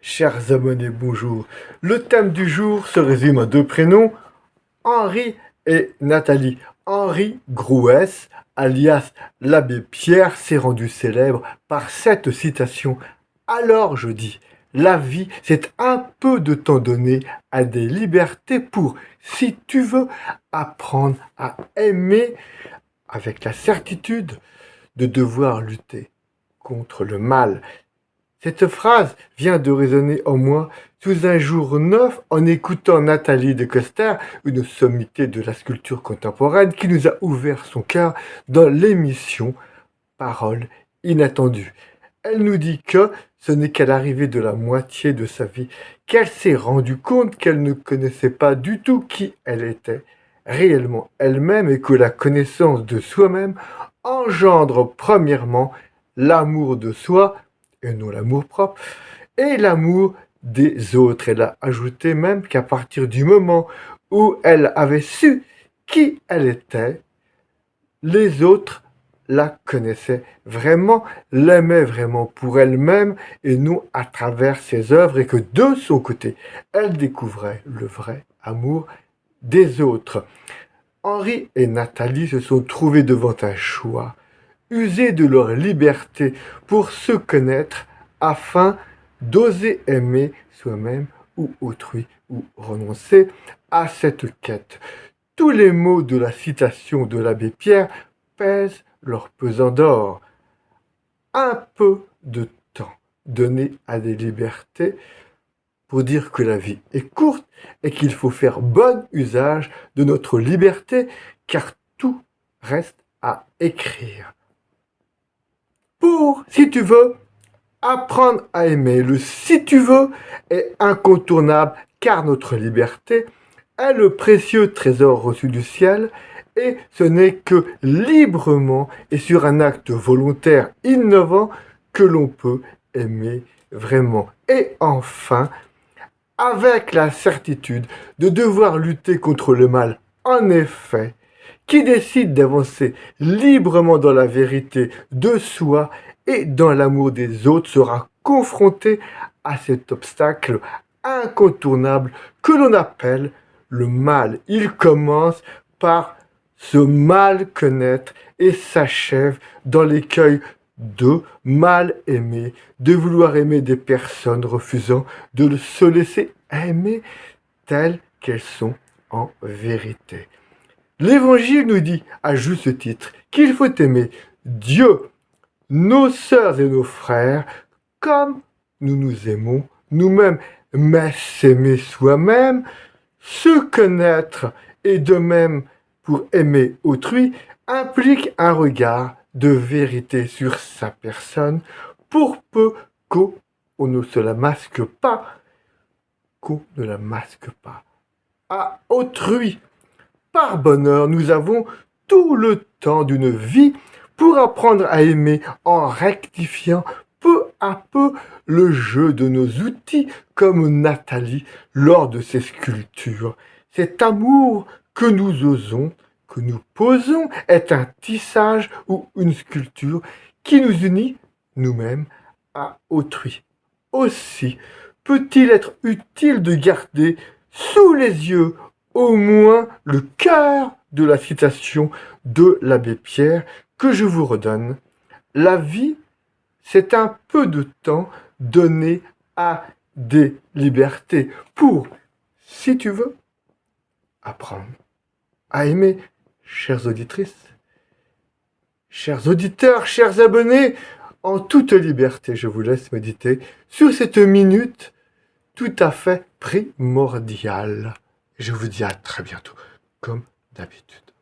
Chers abonnés, bonjour. Le thème du jour se résume à deux prénoms, Henri et Nathalie. Henri Grouès, alias l'abbé Pierre, s'est rendu célèbre par cette citation. Alors je dis, la vie, c'est un peu de temps donné à des libertés pour, si tu veux, apprendre à aimer avec la certitude de devoir lutter contre le mal. Cette phrase vient de résonner en moi sous un jour neuf en écoutant Nathalie de Coster, une sommité de la sculpture contemporaine qui nous a ouvert son cœur dans l'émission Paroles inattendues. Elle nous dit que ce n'est qu'à l'arrivée de la moitié de sa vie qu'elle s'est rendue compte qu'elle ne connaissait pas du tout qui elle était réellement elle-même et que la connaissance de soi-même engendre premièrement l'amour de soi, et non l'amour-propre, et l'amour des autres. Elle a ajouté même qu'à partir du moment où elle avait su qui elle était, les autres la connaissaient vraiment, l'aimaient vraiment pour elle-même et non à travers ses œuvres, et que de son côté, elle découvrait le vrai amour des autres. Henri et Nathalie se sont trouvés devant un choix, user de leur liberté pour se connaître afin d'oser aimer soi-même ou autrui ou renoncer à cette quête. Tous les mots de la citation de l'abbé Pierre pèsent leur pesant d'or. Un peu de temps donné à des libertés pour dire que la vie est courte et qu'il faut faire bon usage de notre liberté, car tout reste à écrire. Pour, si tu veux, apprendre à aimer, le si tu veux est incontournable, car notre liberté est le précieux trésor reçu du ciel, et ce n'est que librement et sur un acte volontaire innovant que l'on peut aimer vraiment. Et enfin, avec la certitude de devoir lutter contre le mal, en effet, qui décide d'avancer librement dans la vérité de soi et dans l'amour des autres sera confronté à cet obstacle incontournable que l'on appelle le mal. Il commence par se mal connaître et s'achève dans l'écueil de mal aimer, de vouloir aimer des personnes refusant de se laisser aimer telles qu'elles sont en vérité. L'Évangile nous dit, à juste titre, qu'il faut aimer Dieu, nos sœurs et nos frères, comme nous nous aimons nous-mêmes. Mais s'aimer soi-même, se connaître et de même pour aimer autrui, implique un regard de vérité sur sa personne, pour peu qu'on ne se la masque pas, à autrui. Par bonheur, nous avons tout le temps d'une vie pour apprendre à aimer en rectifiant peu à peu le jeu de nos outils, comme Nathalie lors de ses sculptures. Cet amour que nous osons, que nous posons, est un tissage ou une sculpture qui nous unit nous-mêmes à autrui. Aussi peut-il être utile de garder sous les yeux au moins le cœur de la citation de l'abbé Pierre que je vous redonne. La vie, c'est un peu de temps donné à des libertés pour, si tu veux, apprendre à aimer. Chères auditrices, chers auditeurs, chers abonnés, en toute liberté, je vous laisse méditer sur cette minute tout à fait primordiale. Je vous dis à très bientôt, comme d'habitude.